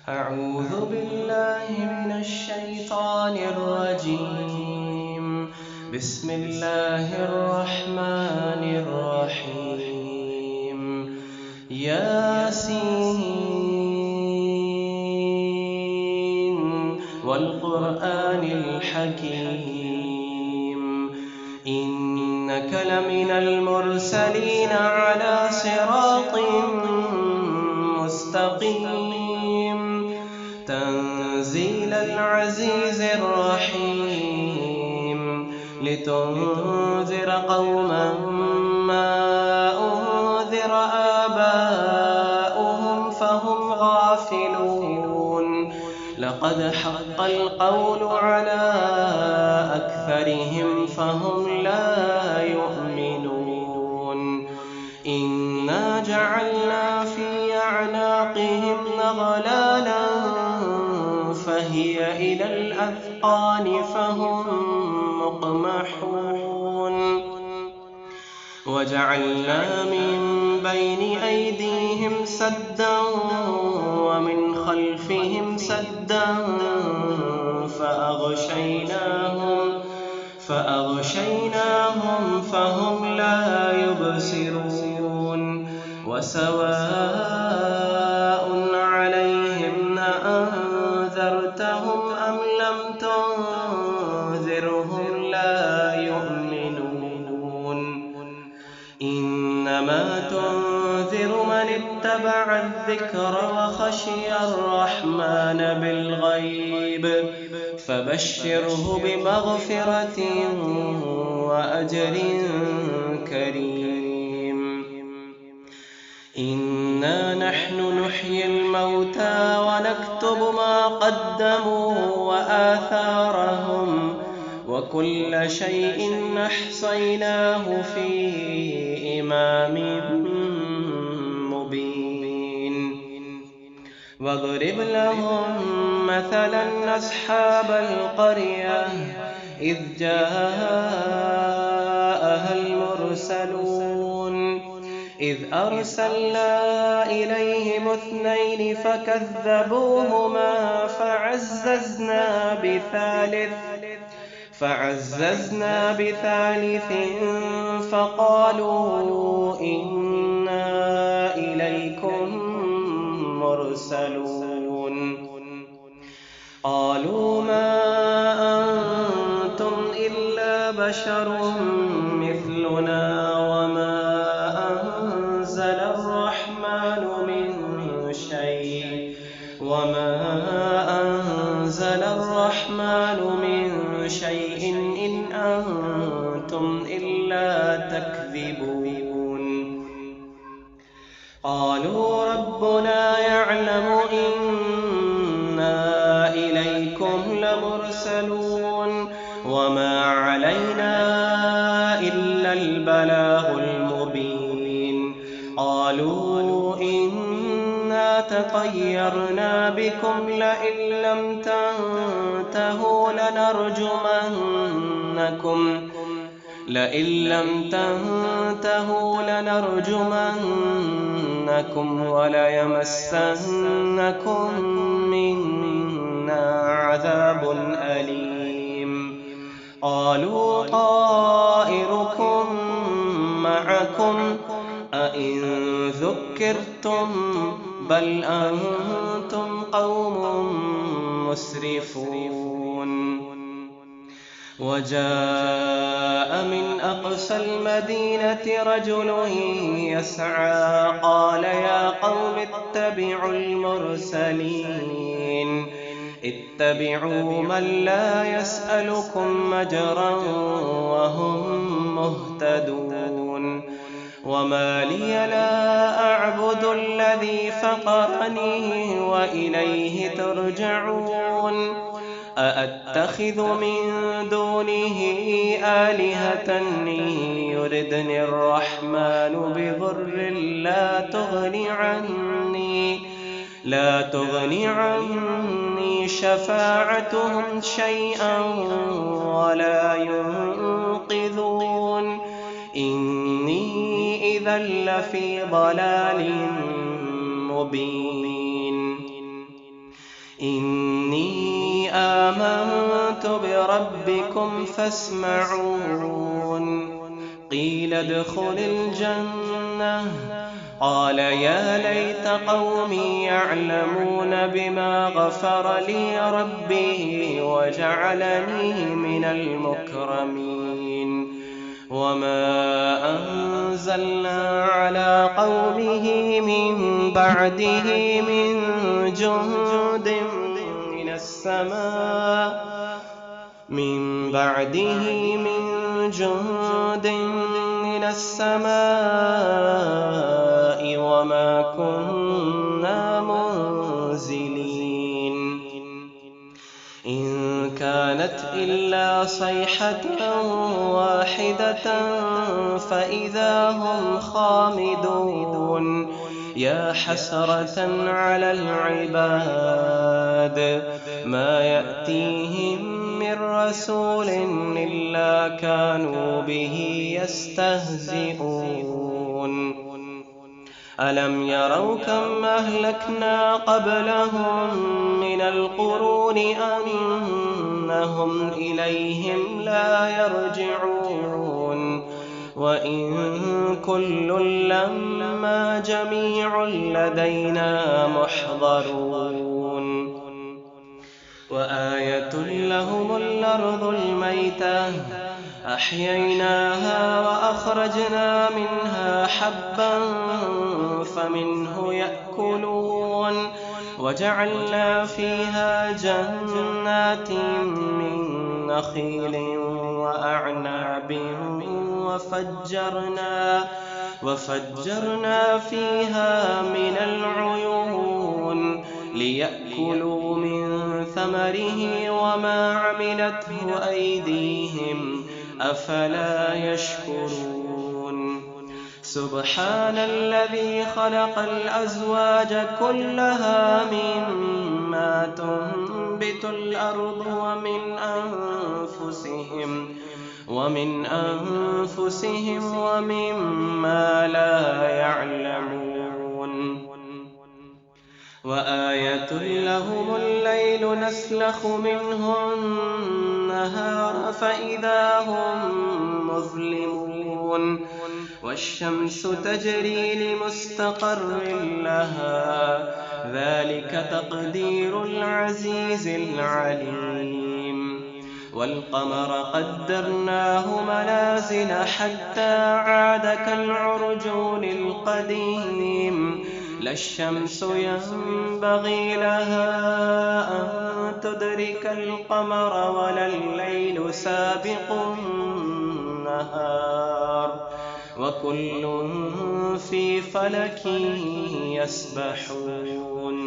أعوذ بالله من الشيطان الرجيم. بسم الله الرحمن الرحيم. ياسين والقرآن الحكيم. إنك لمن المرسلين على صراط مستقيم. تنزيل العزيز الرحيم. لتنذر قوما ما أنذر آباؤهم فهم غافلون. لقد حق القول على أكثرهم فهم لا يؤمنون. إنا جعلنا في أعناقهم أغلالا فهي إلى الأذقان فهم مقمحون. وجعلنا من بين أيديهم سدا ومن خلفهم سدا فأغشيناهم فهم لا يبصرون. وسواء عليهم أأنذرتهم أم لم تنذرهم لا يؤمنون. إنما تنذر من اتبع الذكر وخشي الرحمن بالغيب فبشره بمغفرة وأجر كريم. إنا نحن نحيي الموتى ونكتب ما قدموا وآثارهم وكل شيء أحصيناه في إمام مبين. واضرب لهم مثلا أصحاب القرية إذ جاءها المرسلون إذ أرسلنا إليهم اثنين فكذبوهما فعززنا بثالث فقالوا إنا إليكم مرسلون. قالوا ما أنتم إلا بشر مثلنا وما أنزل الرحمن من شيء إن أنتم إلا تكذبون. قالوا ربنا يعلم إنا إليكم لمرسلون وما علينا إلا البلاغ المبين. قالوا إنا تطيرنا بكم لئن لم تنتهوا لنرجمنكم وليمسنكم منا عذاب أليم. قالوا طائركم معكم أئن ذكرتم بل أنتم قوم مسرفون. وجاء من أقصى المدينة رجل يسعى قال يا قوم اتبعوا المرسلين اتبعوا من لا يسألكم أجرا وهم مهتدون. وما لي لا أعبد الذي فطرني وإليه ترجعون. أأتخذ من دونه آلهة يردني الرحمن بضر لا تغني عني شفاعتهم شيئا ولا ينقذون. إني إذا لفي ضلال مبين. بربكم فاسمعون. قيل ادخل الجنة. قال يا ليت قومي يعلمون بما غفر لي ربي وجعلني من المكرمين. وما أنزلنا على قومه من بعده من جند من السماء وما كنا منزلين. إن كانت إلا صيحة واحدة فإذا هم خامدون. يا حسرة على العباد ما يأتيهم من رسول إلا كانوا به يستهزئون. ألم يروا كم أهلكنا قبلهم من القرون أنهم إليهم لا يرجعون. وإن كل لما جميع لدينا محضرون. وآية لهم الأرض الميتة أحييناها وأخرجنا منها حبا فمنه يأكلون. وجعلنا فيها جنات من نخيل وأعناب وفجرنا فيها من العيون ليأكلوا من ثمره وما عملته أيديهم أفلا يشكرون. سبحان الذي خلق الأزواج كلها مما تنبت الأرض ومن أنفسهم ومما لا يعلمون. وآية لهم الليل نسلخ منه النهار فإذا هم مظلمون. والشمس تجري لمستقر لها ذلك تقدير العزيز العليم. والقمر قدرناه منازل حتى عاد كالعرجون القديم. لا الشمس ينبغي لها أن تدرك القمر ولا الليل سابق النهار وكل في فلك يسبحون.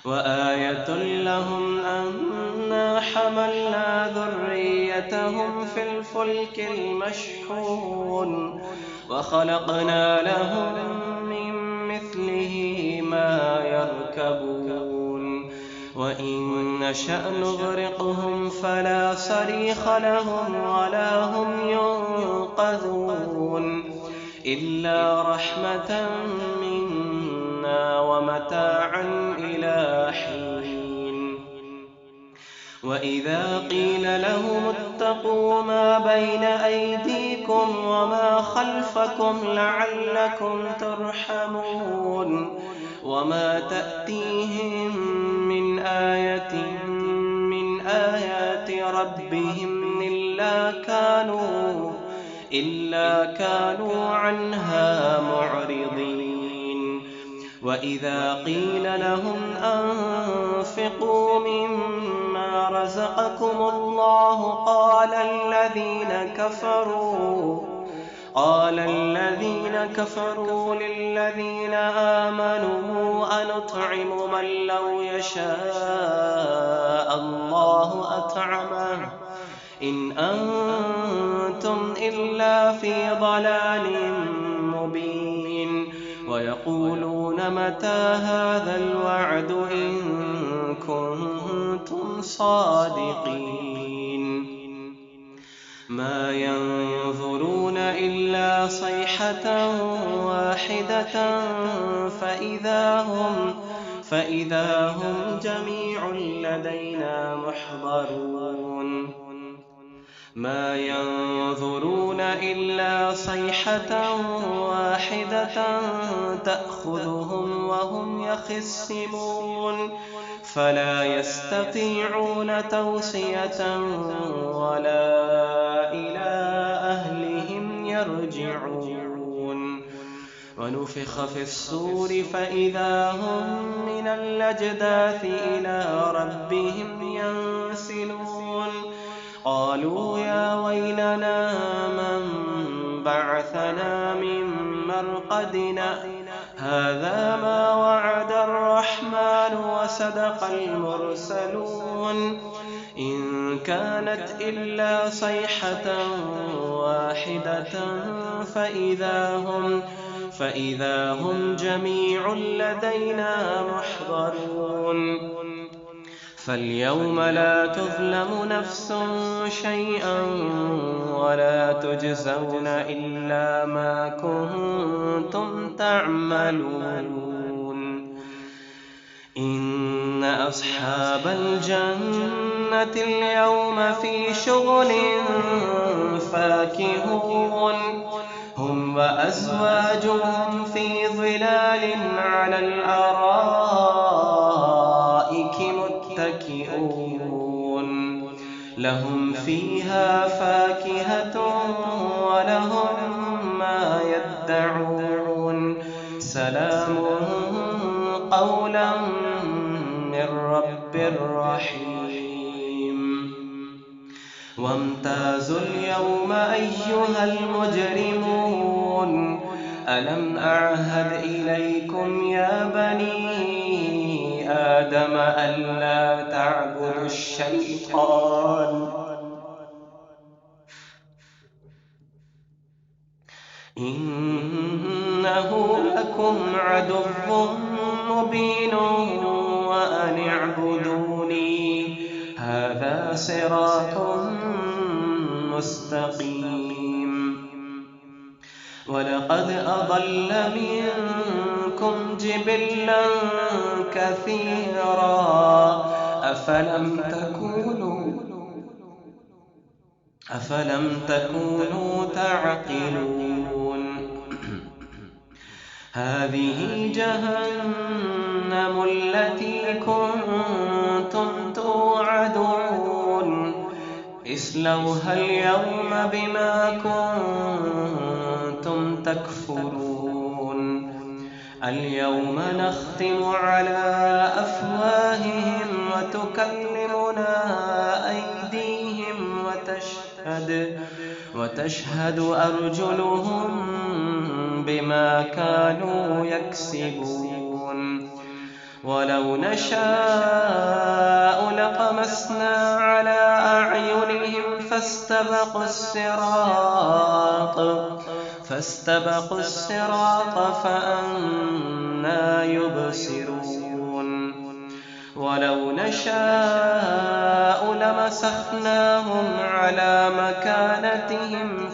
وآية لهم أنا حملنا ذريتهم في الفلك المشحون وخلقنا لهم من مثله ما يركبون. وإن نشأ نغرقهم فلا صريخ لهم ولا هم ينقذون إلا رحمة منا ومتاعا إلى حين. وإذا قيل لهم اتقوا ما بين أيديكم وما خلفكم لعلكم ترحمون. وما تأتيهم من آية من آيات ربهم إلا كانوا عنها معرضين. وإذا قيل لهم أنفقوا مما رزقكم الله قال الذين كفروا للذين آمنوا أنطعم من لو يشاء الله أطعمه إن أنتم إلا في ضلال مبين. ويقولون متى هذا الوعد إن كنتم صادقين. ما ينظرون إلا صيحة واحدة فإذا هم جميع لدينا محضرون ما ينظرون إلا صيحة واحدة تأخذهم وهم يخصمون فلا يستطيعون توصية ولا إلى أهلهم يرجعون ونفخ في الصور فإذا هم من الأجداث إلى ربهم ينسلون قالوا يا ويلنا من بعثنا من مرقدنا هذا ما وعد الرحمن وصدق المرسلون إن كانت إلا صيحة واحدة فإذا هم جميع لدينا محضرون فاليوم لا تظلم نفس شيئا ولا تجزون إلا ما كنتم تعملون إن أصحاب الجنة اليوم في شغل فاكهون هم وأزواجهم في ظلال على الأرائك متكئون لهم فيها فاكهة ولهم ما يدعون سلام قولا من رب رحيم وامتازوا اليوم أيها المجرمون ألم أعهد إليكم يا بني آدم ألا تعبدوا الشيطان إنه لكم عدو مبين وأن اعبدوني هذا صراط مستقيم ولقد أضل منكم جبلا كثيرا أفلم تكونوا تعقلون هذه جهنم التي كنتم توعدون اصلوها اليوم بما كنتم تكفرون اليوم نختم على أفواههم وتكلمنا أيديهم وتشهد أرجلهم بما كانوا يكسبون ولو نشاء لطمسنا على أعينهم فاستبقوا الصراط فأنى يبصرون ولو نشاء لمسخناهم على مكانتهم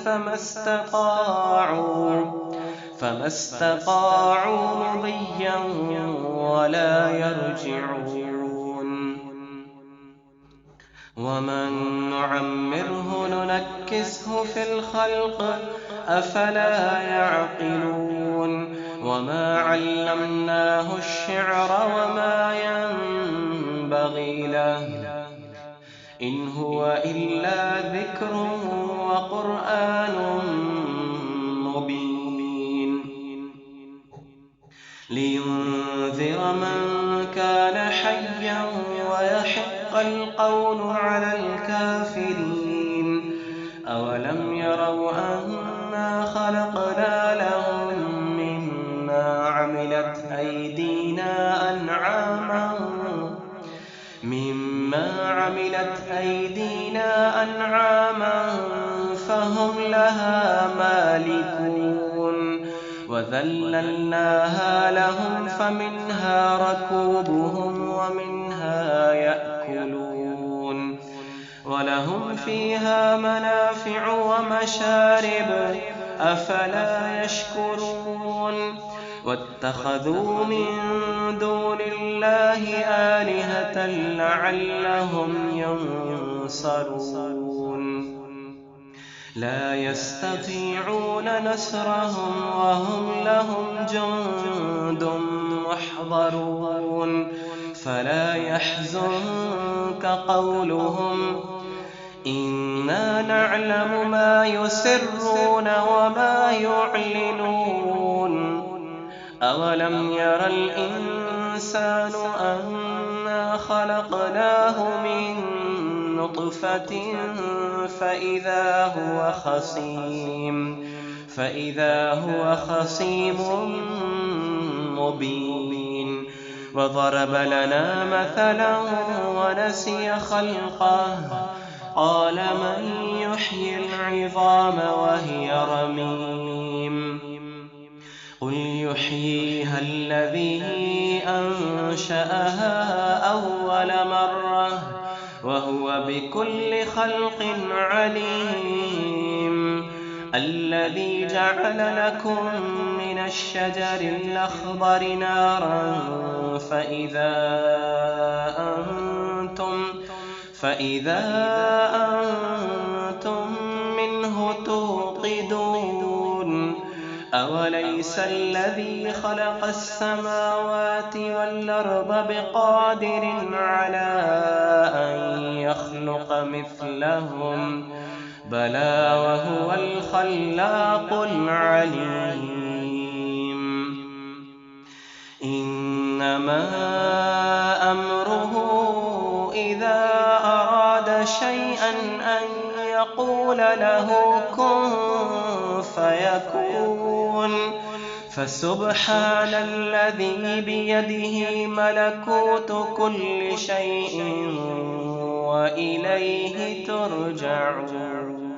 فما استطاعوا مضيا ولا يرجعون ومن نعمره ننكسه في الخلق أفلا يعقلون وما علمناه الشعر وما ينبغي له إن هو إلا ذكر وقرآن مبين لينذر من كان حيا ويحق القول على الكافرين أولم يروا أنا خلقنا لهم مما عملت أيدينا أنعاما فهم لها مالكون وذللناها لهم فمنها ركوبهم ومنها يأكلون ولهم فيها منافع ومشارب أفلا يشكرون واتخذوا من دون الله آلهة لعلهم ينصرون لا يستطيعون نصرهم وهم لهم جند محضرون فلا يحزنك قولهم إنا نعلم ما يسرون وما يعلنون أولم ير الإنسان أنا خلقناه من نطفة فإذا هو خصيم مبين وضرب لنا مثلا ونسي خلقه قال من يحيي العظام وهي رميم قل يحييها الذي أنشأها أول مرة وهو بكل خلق عليم الذي جعل لكم من الشجر الأخضر نارا فإذا أنتم منه توقدون أوليس الذي خلق السماوات والأرض بقادر على أن يخلق مثلهم بلى وهو الخلاق العليم إنما أمره إذا أراد شيئا أن يقول له كن فيكون فسبحان الذي بيده ملكوت كل شيء وإليه ترجعون.